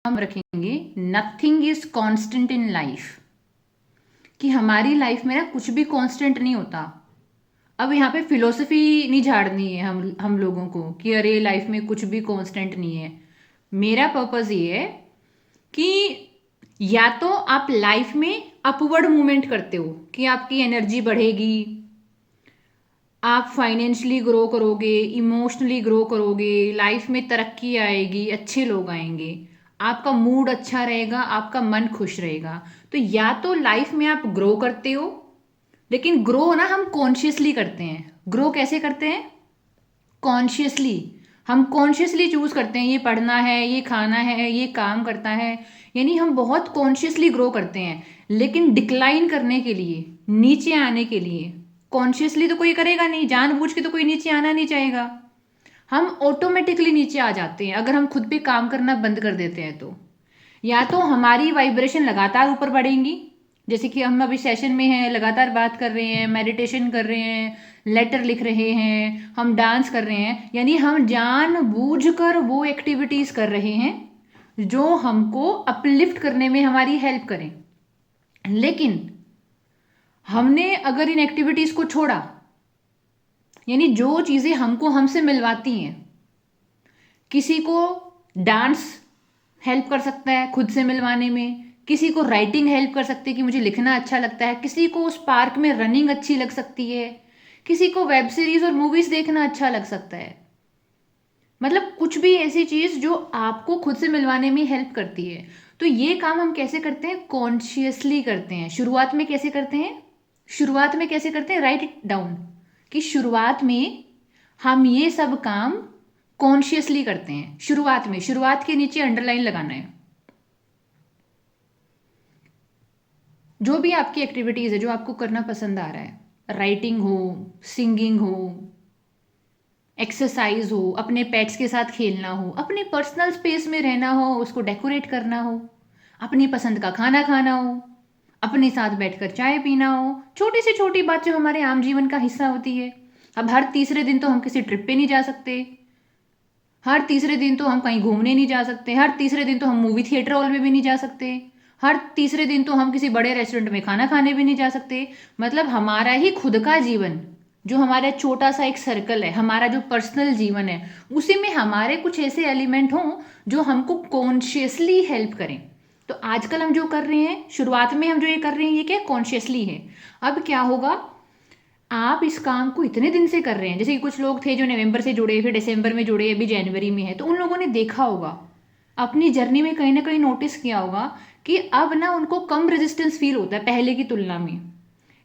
हम रखेंगे nothing is constant in life, कि हमारी लाइफ में ना कुछ भी कांस्टेंट नहीं होता। अब यहाँ पे फिलोसफी नहीं झाड़नी है हम लोगों को कि अरे लाइफ में कुछ भी कांस्टेंट नहीं है। मेरा पर्पस ये है कि या तो आप लाइफ में अपवर्ड मूवमेंट करते हो कि आपकी एनर्जी बढ़ेगी, आप फाइनेंशियली ग्रो करोगे, इमोशनली ग्रो करोगे, लाइफ में तरक्की आएगी, अच्छे लोग आएंगे, आपका मूड अच्छा रहेगा, आपका मन खुश रहेगा। तो या तो लाइफ में आप ग्रो करते हो, लेकिन ग्रो ना हम कॉन्शियसली करते हैं। ग्रो कैसे करते हैं? कॉन्शियसली। हम कॉन्शियसली चूज करते हैं ये पढ़ना है, ये खाना है, ये काम करता है, यानी हम बहुत कॉन्शियसली ग्रो करते हैं। लेकिन डिक्लाइन करने के लिए, नीचे आने के लिए कॉन्शियसली तो कोई करेगा नहीं, जानबूझ के तो कोई नीचे आना नहीं चाहेगा। हम ऑटोमेटिकली नीचे आ जाते हैं अगर हम खुद पे काम करना बंद कर देते हैं तो। या तो हमारी वाइब्रेशन लगातार ऊपर बढ़ेंगी, जैसे कि हम अभी सेशन में हैं, लगातार बात कर रहे हैं, मेडिटेशन कर रहे हैं, लेटर लिख रहे हैं, हम डांस कर रहे हैं, यानी हम जानबूझकर वो एक्टिविटीज कर रहे हैं जो हमको अपलिफ्ट करने में हमारी हेल्प करें। लेकिन हमने अगर इन एक्टिविटीज को छोड़ा, यानी जो चीजें हमको हमसे मिलवाती हैं, किसी को डांस हेल्प कर सकता है खुद से मिलवाने में, किसी को राइटिंग हेल्प कर सकती है कि मुझे लिखना अच्छा लगता है, किसी को उस पार्क में रनिंग अच्छी लग सकती है, किसी को वेब सीरीज और मूवीज देखना अच्छा लग सकता है। मतलब कुछ भी ऐसी चीज जो आपको खुद से मिलवाने में हेल्प करती है। तो ये काम हम कैसे करते हैं? कॉन्शियसली करते हैं। शुरुआत में कैसे करते हैं? शुरुआत में कैसे करते हैं? राइट इट डाउन, कि शुरुआत में हम ये सब काम कॉन्शियसली करते हैं। शुरुआत में, शुरुआत के नीचे अंडरलाइन लगाना है। जो भी आपकी एक्टिविटीज है जो आपको करना पसंद आ रहा है, राइटिंग हो, सिंगिंग हो, एक्सरसाइज हो, अपने पेट्स के साथ खेलना हो, अपने पर्सनल स्पेस में रहना हो, उसको डेकोरेट करना हो, अपनी पसंद का खाना खाना हो, अपने साथ बैठकर चाय पीना हो, छोटी से छोटी बात जो हमारे आम जीवन का हिस्सा होती है। अब हर तीसरे दिन तो हम किसी ट्रिप पे नहीं जा सकते, हर तीसरे दिन तो हम कहीं घूमने नहीं जा सकते, हर तीसरे दिन तो हम मूवी थिएटर हॉल में भी नहीं जा सकते, हर तीसरे दिन तो हम किसी बड़े रेस्टोरेंट में खाना खाने भी नहीं जा सकते। मतलब हमारा ही खुद का जीवन, जो हमारा छोटा सा एक सर्कल है, हमारा जो पर्सनल जीवन है, उसी में हमारे कुछ ऐसे एलिमेंट हों जो हमको कॉन्शियसली हेल्प करें। तो आजकल हम जो कर रहे हैं, शुरुआत में हम जो ये कर रहे हैं, ये क्या कॉन्शियसली है। अब क्या होगा, आप इस काम को इतने दिन से कर रहे हैं, जैसे कि कुछ लोग थे जो नवंबर से जुड़े, फिर दिसंबर में जुड़े, अभी जनवरी में है, तो उन लोगों ने देखा होगा अपनी जर्नी में, कहीं ना कहीं नोटिस किया होगा कि अब ना उनको कम रेजिस्टेंस फील होता है पहले की तुलना में,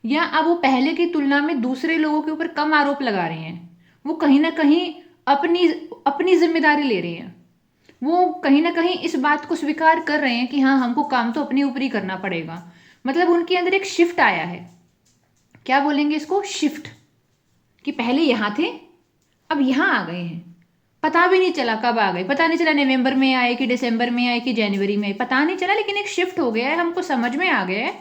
या अब वो पहले की तुलना में दूसरे लोगों के ऊपर कम आरोप लगा रहे हैं। वो कहीं ना कहीं अपनी अपनी जिम्मेदारी ले रहे हैं। वो कहीं ना कहीं इस बात को स्वीकार कर रहे हैं कि हाँ, हमको काम तो अपने ऊपर ही करना पड़ेगा। मतलब उनके अंदर एक शिफ्ट आया है। क्या बोलेंगे इसको? शिफ्ट। कि पहले यहाँ थे, अब यहाँ आ गए हैं। पता भी नहीं चला कब आ गए, पता नहीं चला नवंबर में आए कि दिसंबर में आए कि जनवरी में आए, पता नहीं चला, लेकिन एक शिफ्ट हो गया है। हमको समझ में आ गया है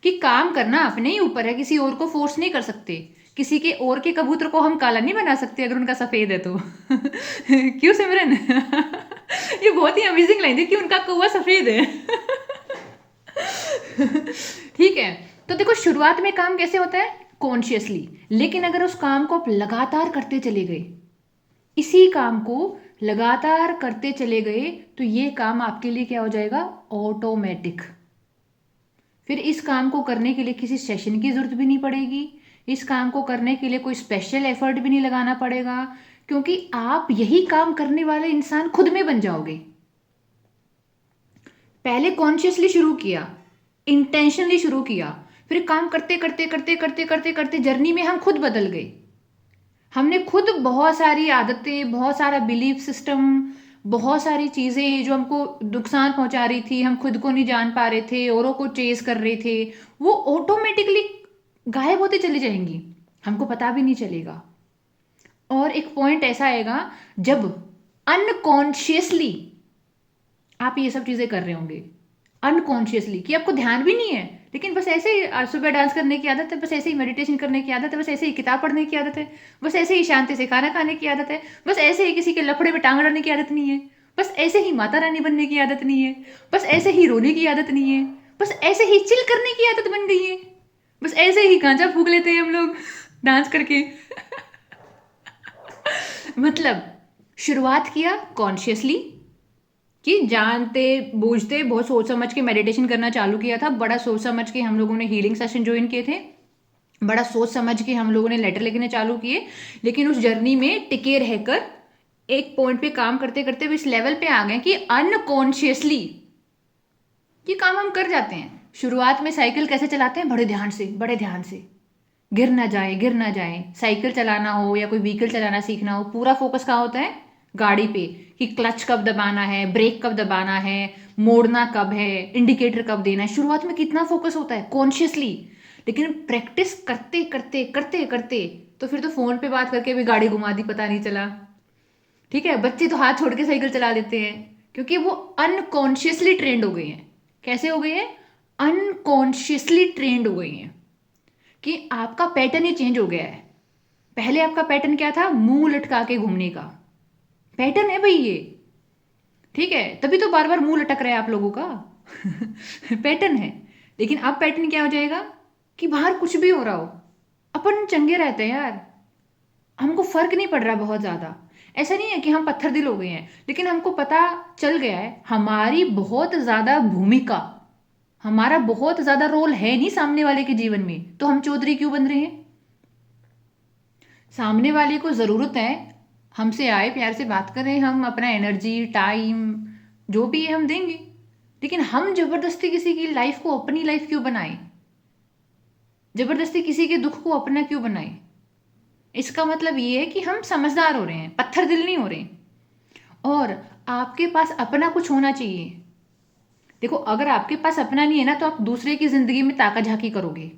कि काम करना अपने ही ऊपर है, किसी और को फोर्स नहीं कर सकते। किसी के और के कबूतर को हम काला नहीं बना सकते अगर उनका सफेद है तो। क्यों सिमरन? ये बहुत ही अमेजिंग लाइन थी कि उनका कौवा सफेद है। ठीक है, तो देखो शुरुआत में काम कैसे होता है? कॉन्शियसली। लेकिन अगर उस काम को आप लगातार करते चले गए, इसी काम को लगातार करते चले गए, तो ये काम आपके लिए क्या हो जाएगा? ऑटोमेटिक। फिर इस काम को करने के लिए किसी सेशन की जरूरत भी नहीं पड़ेगी, इस काम को करने के लिए कोई स्पेशल एफर्ट भी नहीं लगाना पड़ेगा, क्योंकि आप यही काम करने वाले इंसान खुद में बन जाओगे। पहले कॉन्शियसली शुरू किया, इंटेंशनली शुरू किया, फिर काम करते करते करते करते करते करते जर्नी में हम खुद बदल गए। हमने खुद बहुत सारी आदतें, बहुत सारा बिलीफ सिस्टम, बहुत सारी चीज़ें जो हमको नुकसान पहुंचा रही थी, हम खुद को नहीं जान पा रहे थे, औरों को चेज कर रहे थे, वो ऑटोमेटिकली गायब होते चली जाएंगी, हमको पता भी नहीं चलेगा। और एक पॉइंट ऐसा आएगा जब अनकॉन्शियसली आप ये सब चीज़ें कर रहे होंगे, अनकॉन्शियसली, कि आपको ध्यान भी नहीं है, लेकिन बस ऐसे ही सुबह डांस करने की आदत है, बस ऐसे ही मेडिटेशन करने की आदत है, बस ऐसे ही किताब पढ़ने की आदत है, बस ऐसे ही शांति से खाना खाने की आदत है, बस ऐसे ही किसी के लफड़े में टांग अड़ने की आदत नहीं है, बस ऐसे ही माता रानी बनने की आदत नहीं है, बस ऐसे ही रोने की आदत नहीं है, बस ऐसे ही चिल करने की आदत बन गई है, बस ऐसे ही गांजा फूक लेते हैं हम लोग डांस करके। मतलब शुरुआत किया कॉन्शियसली, कि जानते बूझते बहुत सोच समझ के मेडिटेशन करना चालू किया था, बड़ा सोच समझ के हम लोगों ने हीलिंग सेशन ज्वाइन किए थे, बड़ा सोच समझ के हम लोगों ने लेटर लिखने चालू किए। लेकिन उस जर्नी में टिके रहकर एक पॉइंट पे काम करते करते भी इस लेवल पे आ गए कि अनकॉन्शियसली ये काम हम कर जाते हैं। शुरुआत में साइकिल कैसे चलाते हैं, बड़े ध्यान से, बड़े ध्यान से, गिर ना जाए, गिर ना जाए। साइकिल चलाना हो या कोई व्हीकल चलाना सीखना हो, पूरा फोकस कहाँ होता है, गाड़ी पे, कि क्लच कब दबाना है, ब्रेक कब दबाना है, मोड़ना कब है, इंडिकेटर कब देना है। शुरुआत में कितना फोकस होता है कॉन्शियसली। लेकिन प्रैक्टिस करते करते करते करते तो फिर तो फोन पे बात करके भी गाड़ी घुमा दी, पता नहीं चला। ठीक है, बच्चे तो हाथ छोड़ के साइकिल चला लेते हैं, क्योंकि वो अनकॉन्शियसली ट्रेंड हो गए हैं। कैसे हो गए हैं, अनकॉन्शियसली ट्रेंड हो गए हैं, कि आपका पैटर्न ही चेंज हो गया है। पहले आपका पैटर्न क्या था, मुंह लटका के घूमने का पैटर्न है भाई ये। ठीक है, तभी तो बार बार मुंह लटक रहा है आप लोगों का। पैटर्न है। लेकिन अब पैटर्न क्या हो जाएगा, कि बाहर कुछ भी हो रहा हो अपन चंगे रहते हैं यार, हमको फर्क नहीं पड़ रहा बहुत ज्यादा। ऐसा नहीं है कि हम पत्थर दिल हो गए हैं, लेकिन हमको पता चल गया है हमारी बहुत ज्यादा भूमिका, हमारा बहुत ज्यादा रोल है नहीं सामने वाले के जीवन में, तो हम चौधरी क्यों बन रहे हैं। सामने वाले को ज़रूरत है, हमसे आए प्यार से बात करें, हम अपना एनर्जी टाइम जो भी है हम देंगे। लेकिन हम ज़बरदस्ती किसी की लाइफ को अपनी लाइफ क्यों बनाएं, ज़बरदस्ती किसी के दुख को अपना क्यों बनाएं। इसका मतलब ये है कि हम समझदार हो रहे हैं, पत्थर दिल नहीं हो रहे। और आपके पास अपना कुछ होना चाहिए। देखो, अगर आपके पास अपना नहीं है ना, तो आप दूसरे की ज़िंदगी में ताका झाकी करोगे।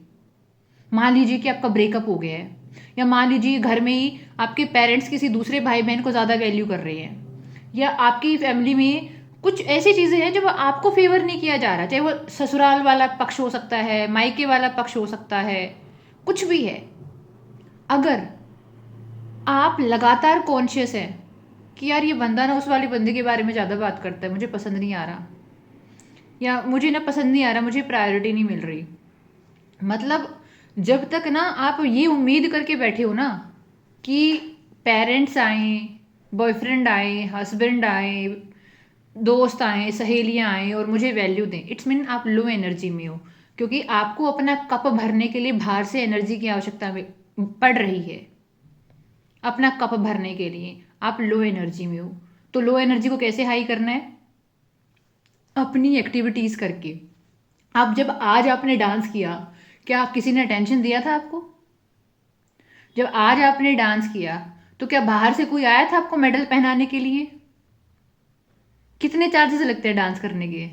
मान लीजिए कि आपका ब्रेकअप हो गया है, या मान लीजिए घर में ही आपके पेरेंट्स किसी दूसरे भाई बहन को ज़्यादा वैल्यू कर रहे हैं, या आपकी फैमिली में कुछ ऐसी चीज़ें हैं जो आपको फेवर नहीं किया जा रहा, चाहे वो ससुराल वाला पक्ष हो सकता है, मायके वाला पक्ष हो सकता है, कुछ भी है। अगर आप लगातार कॉन्शियस है कि यार ये बंदा ना उस वाले बंदे के बारे में ज़्यादा बात करता है, मुझे पसंद नहीं आ रहा, या मुझे ना पसंद नहीं आ रहा, मुझे प्रायोरिटी नहीं मिल रही, मतलब जब तक ना आप ये उम्मीद करके बैठे हो ना कि पेरेंट्स आए, बॉयफ्रेंड आए, हस्बैंड आए, दोस्त आए, सहेलियां आए और मुझे वैल्यू दें, इट्स मीन आप लो एनर्जी में हो। क्योंकि आपको अपना कप भरने के लिए बाहर से एनर्जी की आवश्यकता पड़ रही है। अपना कप भरने के लिए आप लो एनर्जी में हो, तो लो एनर्जी को कैसे हाई करना है, अपनी एक्टिविटीज़ करके। आप जब आज आपने डांस किया, क्या किसी ने अटेंशन दिया था आपको। जब आज आपने डांस किया, तो क्या बाहर से कोई आया था आपको मेडल पहनाने के लिए। कितने चार्जेस लगते हैं डांस करने के,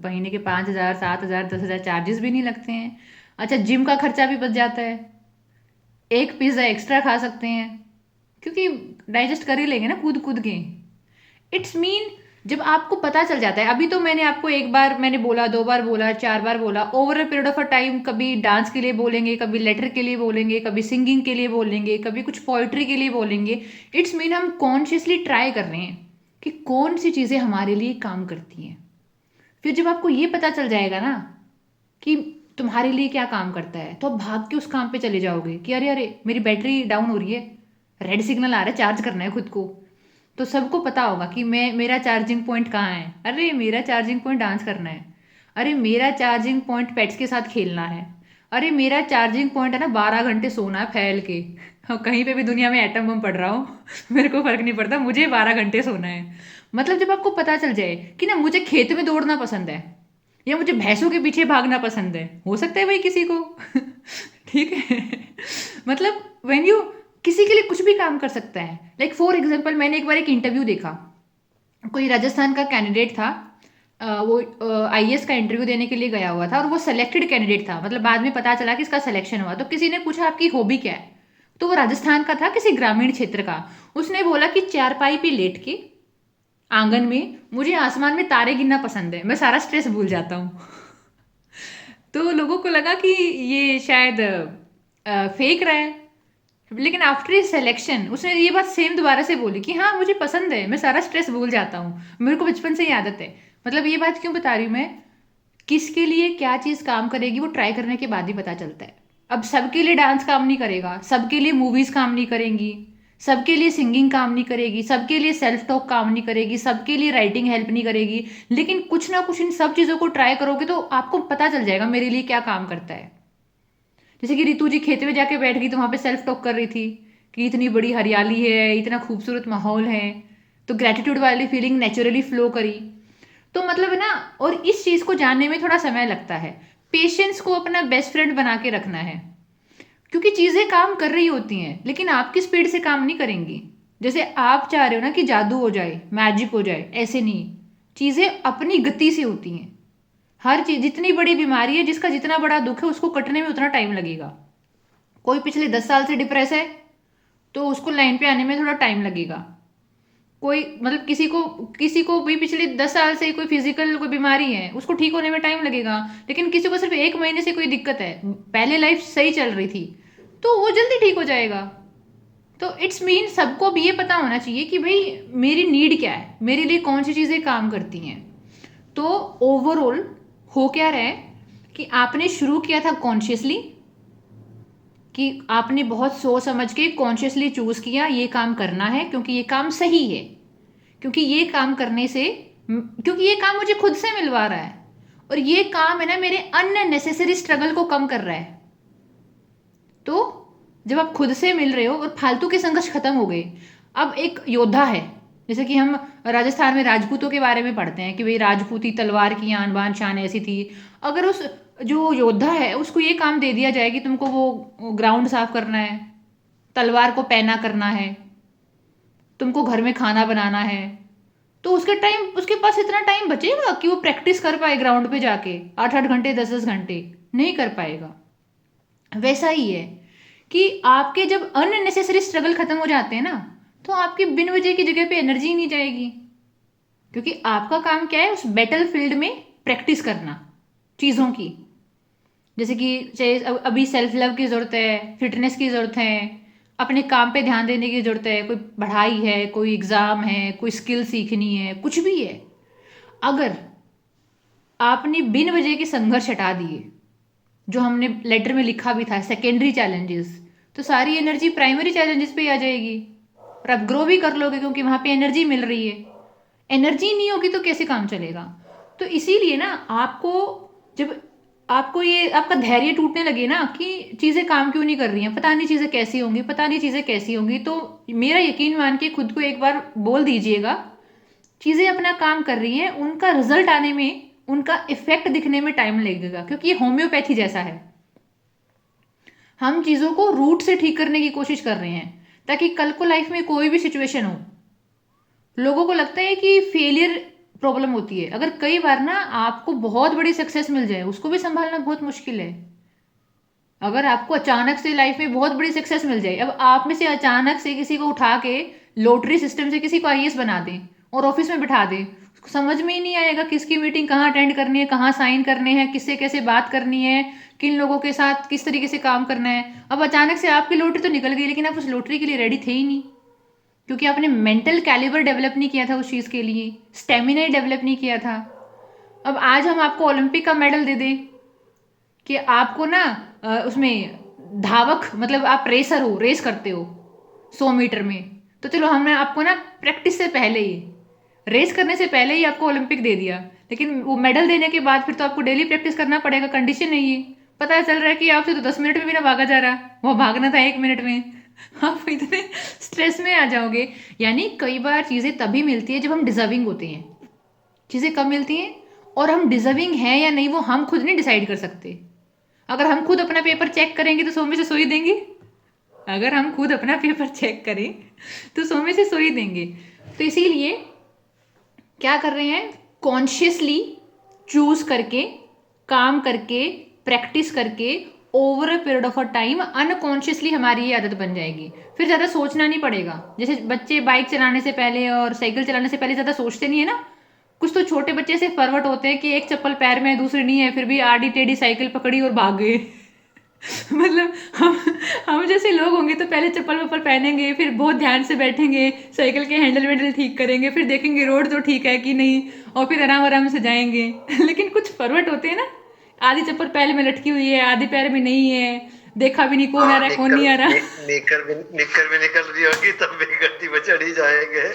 महीने के 5,000, 7,000, 10,000 चार्जेस भी नहीं लगते हैं। अच्छा, जिम का खर्चा भी बच जाता है, एक पिज्ज़ा एक्स्ट्रा खा सकते हैं, क्योंकि डाइजेस्ट कर ही लेंगे ना कूद कूद के। इट्स मीन जब आपको पता चल जाता है, अभी तो मैंने आपको एक बार मैंने बोला, 2 बार बोला, 4 बार बोला, over a period of a time कभी डांस के लिए बोलेंगे, कभी लेटर के लिए बोलेंगे, कभी सिंगिंग के लिए बोलेंगे, कभी कुछ पोइट्री के लिए बोलेंगे। इट्स मीन हम कॉन्शियसली ट्राई कर रहे हैं कि कौन सी चीज़ें हमारे लिए काम करती हैं। फिर जब आपको ये पता चल जाएगा ना कि तुम्हारे लिए क्या काम करता है, तो आप भाग के उस काम पे चले जाओगे कि अरे अरे मेरी बैटरी डाउन हो रही है, रेड सिग्नल आ रहा है, चार्ज करना है खुद को। तो सबको पता होगा कि मैं, मेरा चार्जिंग पॉइंट कहाँ है, अरे मेरा चार्जिंग पॉइंट डांस करना है, अरे मेरा चार्जिंग पॉइंट पेट्स के साथ खेलना है, अरे मेरा चार्जिंग पॉइंट है ना 12 घंटे सोना है फैल के। और कहीं पे भी दुनिया में एटम बम पड़ रहा हो, मेरे को फर्क नहीं पड़ता, मुझे 12 घंटे सोना है। मतलब जब आपको पता चल जाए कि ना मुझे खेत में दौड़ना पसंद है, या मुझे भैंसों के पीछे भागना पसंद है, हो सकता है भाई किसी को। ठीक है। मतलब व्हेन यू किसी के लिए कुछ भी काम कर सकता है। लाइक फॉर एग्जाम्पल, मैंने एक बार एक इंटरव्यू देखा, कोई राजस्थान का कैंडिडेट था, वो आईएएस का इंटरव्यू देने के लिए गया हुआ था, और वो सेलेक्टेड कैंडिडेट था, मतलब बाद में पता चला कि इसका सिलेक्शन हुआ। तो किसी ने पूछा आपकी हॉबी क्या है, तो वो राजस्थान का था, किसी ग्रामीण क्षेत्र का। उसने बोला कि चारपाई पे लेट के आंगन में मुझे आसमान में तारे गिनना पसंद है, मैं सारा स्ट्रेस भूल जाता हूँ। तो लोगों को लगा कि ये शायद फेंक रहा है, लेकिन आफ्टर सिलेक्शन उसने ये बात सेम दोबारा से बोली कि हाँ मुझे पसंद है, मैं सारा स्ट्रेस भूल जाता हूँ, मेरे को बचपन से ही आदत है। मतलब ये बात क्यों बता रही हूँ मैं, किसके लिए क्या चीज़ काम करेगी वो ट्राई करने के बाद ही पता चलता है। अब सबके लिए डांस काम नहीं करेगा, सबके लिए मूवीज़ काम नहीं करेंगी, सबके लिए सिंगिंग काम नहीं करेगी, सबके लिए सेल्फ टॉक काम नहीं करेगी, सबके लिए राइटिंग हेल्प नहीं करेगी, लेकिन कुछ ना कुछ इन सब चीज़ों को ट्राई करोगे तो आपको पता चल जाएगा मेरे लिए क्या काम करता है। जैसे कि रितु जी खेत में जाके बैठ गई तो वहां पे सेल्फ टॉक कर रही थी कि इतनी बड़ी हरियाली है, इतना खूबसूरत माहौल है, तो ग्रेटिट्यूड वाली फीलिंग नेचुरली फ्लो करी। तो मतलब है ना, और इस चीज़ को जानने में थोड़ा समय लगता है। पेशेंस को अपना बेस्ट फ्रेंड बना के रखना है, क्योंकि चीज़ें काम कर रही होती हैं लेकिन आपकी स्पीड से काम नहीं करेंगी। जैसे आप चाह रहे हो ना कि जादू हो जाए, मैजिक हो जाए, ऐसे नहीं। चीज़ें अपनी गति से होती हैं। हर चीज़, जितनी बड़ी बीमारी है, जिसका जितना बड़ा दुख है, उसको कटने में उतना टाइम लगेगा। कोई पिछले 10 साल से डिप्रेस है तो उसको लाइन पे आने में थोड़ा टाइम लगेगा। कोई मतलब किसी को भी पिछले 10 साल से कोई फिजिकल कोई बीमारी है, उसको ठीक होने में टाइम लगेगा। लेकिन किसी को सिर्फ 1 महीने से कोई दिक्कत है, पहले लाइफ सही चल रही थी, तो वो जल्दी ठीक हो जाएगा। तो इट्स मीन सबको भी ये पता होना चाहिए कि भाई मेरी नीड क्या है, मेरे लिए कौन सी चीज़ें काम करती हैं। तो ओवरऑल हो क्या रहा है कि आपने शुरू किया था कॉन्शियसली, कि आपने बहुत सोच समझ के कॉन्शियसली चूज किया ये काम करना है क्योंकि ये काम सही है, क्योंकि ये काम करने से, क्योंकि ये काम मुझे खुद से मिलवा रहा है, और ये काम है ना मेरे अननेसेसरी स्ट्रगल को कम कर रहा है। तो जब आप खुद से मिल रहे हो और फालतू के संघर्ष खत्म हो गए, अब एक योद्धा है, जैसे कि हम राजस्थान में राजपूतों के बारे में पढ़ते हैं कि भाई राजपूती तलवार की आन बान शान ऐसी थी। अगर उस जो योद्धा है उसको ये काम दे दिया जाए कि तुमको वो ग्राउंड साफ करना है, तलवार को पैना करना है, तुमको घर में खाना बनाना है, तो उसके पास इतना टाइम बचेगा कि वो प्रैक्टिस कर पाए ग्राउंड पे जाके 8 8 घंटे 10 10 घंटे? नहीं कर पाएगा। वैसा ही है कि आपके जब अननेसेसरी स्ट्रगल खत्म हो जाते हैं ना, तो आपकी बिन वजह की जगह पे एनर्जी नहीं जाएगी, क्योंकि आपका काम क्या है, उस बैटल फील्ड में प्रैक्टिस करना चीज़ों की। जैसे कि चाहे अभी सेल्फ लव की ज़रूरत है, फिटनेस की ज़रूरत है, अपने काम पे ध्यान देने की ज़रूरत है, कोई पढ़ाई है, कोई एग्ज़ाम है, कोई स्किल सीखनी है, कुछ भी है। अगर आपने बिन वजह के संघर्ष हटा दिए, जो हमने लेटर में लिखा भी था सेकेंडरी चैलेंजेस, तो सारी एनर्जी प्राइमरी चैलेंजेस पे आ जाएगी और आप ग्रो भी कर लोगे, क्योंकि वहाँ पे एनर्जी मिल रही है। एनर्जी नहीं होगी तो कैसे काम चलेगा? तो इसीलिए ना आपको, जब आपको ये आपका धैर्य टूटने लगे ना कि चीज़ें काम क्यों नहीं कर रही हैं, पता नहीं चीज़ें कैसी होंगी, पता नहीं चीज़ें कैसी होंगी, तो मेरा यकीन मान के खुद को एक बार बोल दीजिएगा, चीज़ें अपना काम कर रही हैं, उनका रिजल्ट आने में, उनका इफेक्ट दिखने में टाइम लगेगा, क्योंकि ये होम्योपैथी जैसा है। हम चीज़ों को रूट से ठीक करने की कोशिश कर रहे हैं, ताकि कल को लाइफ में कोई भी सिचुएशन हो, लोगों को लगता है कि फेलियर प्रॉब्लम होती है। अगर कई बार ना आपको बहुत बड़ी सक्सेस मिल जाए, उसको भी संभालना बहुत मुश्किल है। अगर आपको अचानक से लाइफ में बहुत बड़ी सक्सेस मिल जाए, अब आप में से अचानक से किसी को उठा के लॉटरी सिस्टम से किसी को आईएएस बना दें और ऑफिस में बिठा दें, उसको समझ में ही नहीं आएगा किसकी मीटिंग कहाँ अटेंड करनी है, कहाँ साइन करने हैं, किससे कैसे बात करनी है, किन लोगों के साथ किस तरीके से काम करना है। अब अचानक से आपकी लॉटरी तो निकल गई, लेकिन आप उस लॉटरी के लिए रेडी थे ही नहीं, क्योंकि आपने मेंटल कैलिबर डेवलप नहीं किया था उस चीज़ के लिए, स्टेमिना डेवलप नहीं किया था। अब आज हम आपको ओलंपिक का मेडल दे दें कि आपको ना उसमें धावक, मतलब आप रेसर हो, रेस करते हो 100 मीटर में, तो चलो हमने आपको ना प्रैक्टिस से पहले ही, रेस करने से पहले ही आपको ओलंपिक दे दिया, लेकिन वो मेडल देने के बाद फिर तो आपको डेली प्रैक्टिस करना पड़ेगा। कंडीशन है ये, पता चल रहा है कि आपसे तो 10 मिनट में भी ना भागा जा रहा, वो भागना था 1 मिनट में। आप इतने स्ट्रेस में आ जाओगे। यानी कई बार चीज़ें तभी मिलती है जब हम डिजर्विंग होते हैं। चीज़ें कब मिलती हैं, और हम डिजर्विंग हैं या नहीं वो हम खुद नहीं डिसाइड कर सकते। अगर हम खुद अपना पेपर चेक करेंगे तो 100 में से 100 ही देंगे। अगर हम खुद अपना पेपर चेक करें तो 100 में से 100 ही देंगे। तो इसीलिए क्या कर रहे हैं, कॉन्शियसली चूज करके, काम करके, प्रैक्टिस करके, over a period of a time unconsciously हमारी ये आदत बन जाएगी। फिर ज़्यादा सोचना नहीं पड़ेगा। जैसे बच्चे बाइक चलाने से पहले और साइकिल चलाने से पहले ज़्यादा सोचते नहीं है ना। कुछ तो छोटे बच्चे से फॉरवर्ड होते हैं कि एक चप्पल पैर में है दूसरी नहीं है, फिर भी आड़ी टेढ़ी साइकिल पकड़ी और भाग गए। मतलब हम जैसे लोग होंगे तो पहले चप्पल वप्पल पहनेंगे, फिर बहुत ध्यान से बैठेंगे, साइकिल के हैंडल वैंडल ठीक करेंगे, फिर देखेंगे रोड तो ठीक है कि नहीं, और फिर आराम आराम से जाएंगे। लेकिन कुछ फरवट होते हैं ना, आधी चप्पल पैर में लटकी हुई है, आधी पैर में नहीं है, देखा भी नहीं कौन आ हाँ, रहा है कौन नहीं आ रहा। निकर भी निकल रही होगी तब भी गद्दी पे चढ़ ही जाएंगे।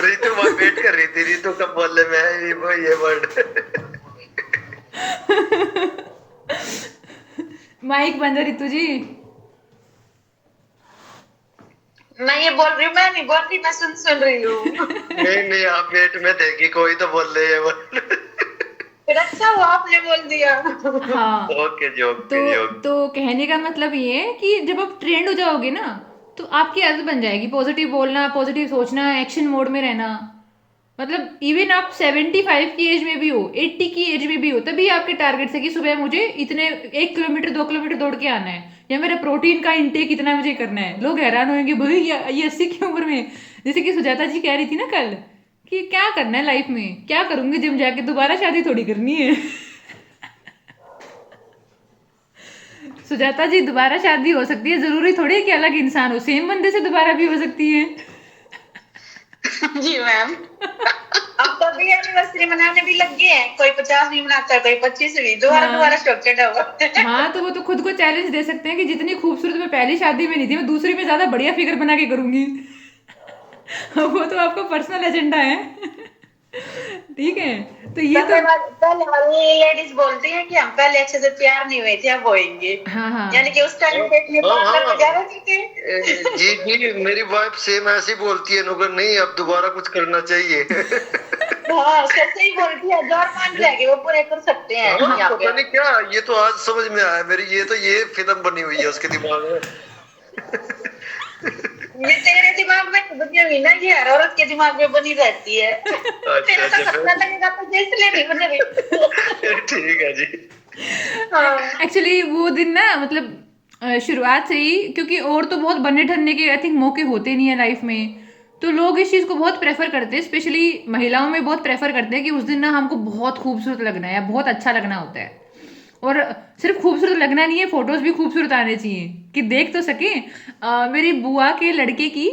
रितु वहां वेट कर रही थी, रितु कब बोले मैं ये वर्ड। माइक बंद है रितु जी। मैं ये बोल रही हूँ, मैं नहीं बोल रही, मैं सुन रही हूँ। नहीं नहीं, आप वेट में थे कि कोई तो बोल रहे ये वर्ड। फिर अच्छा हुआ आपने बोल दिया। हाँ, ओके जी, ओके जी, तो ओके। कहने का मतलब ये है कि जब आप ट्रेंड हो जाओगे ना, तो आपकी आदत बन जाएगी पॉजिटिव बोलना, पॉजिटिव सोचना, एक्शन मोड में रहना। मतलब इवन आप 75 की एज में भी हो, 80 की एज में भी हो, तभी आपके टारगेट है कि सुबह मुझे इतने 1 किलोमीटर 2 किलोमीटर दौड़ के आना है, या मेरा प्रोटीन का इंटेक इतना मुझे करना है। लोग हैरान होंगे, भाई ये 80 की उम्र में, जैसे कि सुजाता जी कह रही थी ना कल, कि क्या करना है लाइफ में, क्या करूंगी जिम जाके, दोबारा शादी थोड़ी करनी है। सुजाता जी, दोबारा शादी हो सकती है, जरूरी थोड़ी है कि अलग इंसान हो, सेम बंदे से दोबारा भी हो सकती है। जी मैम। अब तो अभी एनिवर्सरी मनाने भी लग गए हैं, कोई 50वीं मनाता है, कोई 25वीं, दोबारा हाँ दोबारा स्ट्रक्चर होगा। हाँ, तो वो तो खुद को चैलेंज दे सकते हैं कि जितनी खूबसूरत मैं पहली शादी में नहीं थी, मैं दूसरी में ज्यादा बढ़िया फिगर बना के करूंगी। वो तो आपका पर्सनल एजेंडा है। ठीक है, तो ये तो पहले वाली लेडीज बोलती हैं कि हम पहले अच्छे से तैयार नहीं हुए थे, अब होएंगे। हाँ हाँ यानी कि उस टाइम पे इतने हाँ पार्लर में जा हाँ, रहे थे। जी जी, मेरी वाइफ सेम ऐसी बोलती है, नुकर नहीं अब दोबारा कुछ करना चाहिए। हाँ, सच ही बोलती है, जो मान जाएंगे वो पूरे कर सकते हैं हाँ, यहाँ पे। पता नहीं क्या, ये तो आज समझ में आया मेरी, ये फिल्म बनी हुई है उसके दिमाग में। ये तेरे दिमाग में नहीं बनी हुई ना, ये हर औरत के दिमाग में बनी रहती है। अच्छा तेरा तो अच्छा, सपना लगेगा तो इसलिए नहीं बन रही। ठीक है जी। हाँ। एक्चुअली वो दिन ना, मतलब शुरुआत से ही, क्योंकि और तो बहुत बनने ठनने के आई थिंक मौके होते नहीं है लाइफ में, तो लोग इस चीज़ को बहुत प्रेफर करते हैं, स्पेशली महिलाओं में बहुत प्रेफर करते हैं कि उस दिन ना हमको बहुत खूबसूरत लगना है या बहुत अच्छा लगना होता है। और सिर्फ खूबसूरत लगना नहीं है, फोटोज भी खूबसूरत आने चाहिए कि देख तो सके। मेरी बुआ के लड़के की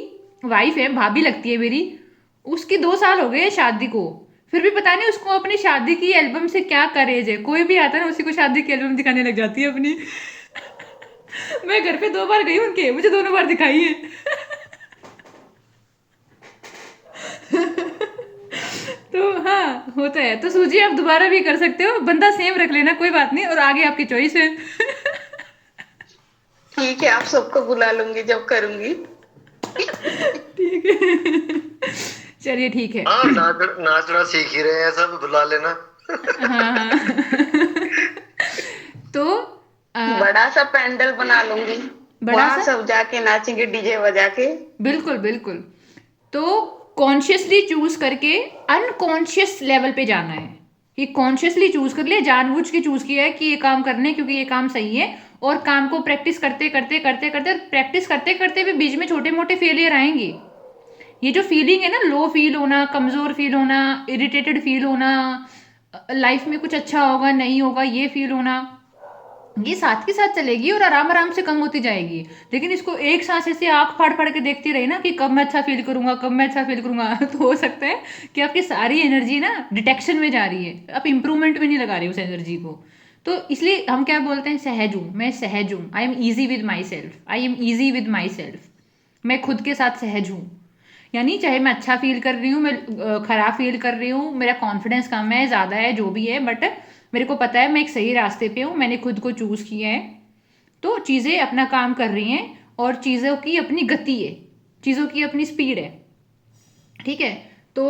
वाइफ है, भाभी लगती है मेरी, उसकी 2 साल हो गए शादी को, फिर भी पता नहीं उसको अपनी शादी की एल्बम से क्या करेज है, कोई भी आता है ना उसी को शादी की एल्बम दिखाने लग जाती है अपनी। मैं घर पे 2 बार गई उनके, मुझे दोनों बार दिखाई है। तो हाँ, होता है, तो सूजी आप दोबारा भी कर सकते हो, बंदा सेम रख लेना, कोई बात नहीं, और आगे आपकी चॉइस है। ठीक है, आप सबको बुला लूंगी जब करूंगी। ठीक है, चलिए ठीक है। हाँ, नाचना सीख ही रहे हैं सब, बुला लेना। हाँ हाँ। तो बड़ा सा पैंडल बना लूंगी, बड़ा वहां सा, सब जाके नाचेंगे डीजे बजा के। बिल्कुल बिल्कुल। तो कॉन्शियसली चूज करके अनकॉन्शियस लेवल पे जाना है, कि कॉन्शियसली चूज कर लिया, जानबूझ के चूज किया है कि ये काम करने, क्योंकि ये काम सही है, और काम को प्रैक्टिस करते करते करते करते, प्रैक्टिस करते करते भी बीच में छोटे मोटे फेलियर आएंगे। ये जो फीलिंग है ना, लो फील होना, कमजोर फील होना, इरिटेटेड फील होना, लाइफ में कुछ अच्छा होगा नहीं होगा ये फील होना, ये साथ के साथ चलेगी और आराम आराम से कम होती जाएगी। लेकिन इसको एक सांस ऐसे आंख फाड़ फाड़ के देखती रही ना कि कब मैं अच्छा फील करूंगा, कब मैं अच्छा फील करूंगा, तो हो सकता है कि आपकी सारी एनर्जी ना डिटेक्शन में जा रही है, आप इंप्रूवमेंट में नहीं लगा रहे उस एनर्जी को। तो इसलिए हम क्या बोलते हैं, सहज हूँ, मैं सहज हूँ, I am easy with my self, I am easy with my self, मैं खुद के साथ सहज हूँ। यानी चाहे मैं अच्छा फील कर रही हूँ, मैं खराब फील कर रही हूँ, मेरा कॉन्फिडेंस कम है ज़्यादा है जो भी है, बट मेरे को पता है मैं एक सही रास्ते पे हूँ, मैंने खुद को चूज़ किया है, तो चीज़ें अपना काम कर रही हैं, और चीज़ों की अपनी गति है, चीज़ों की अपनी स्पीड है। ठीक है, तो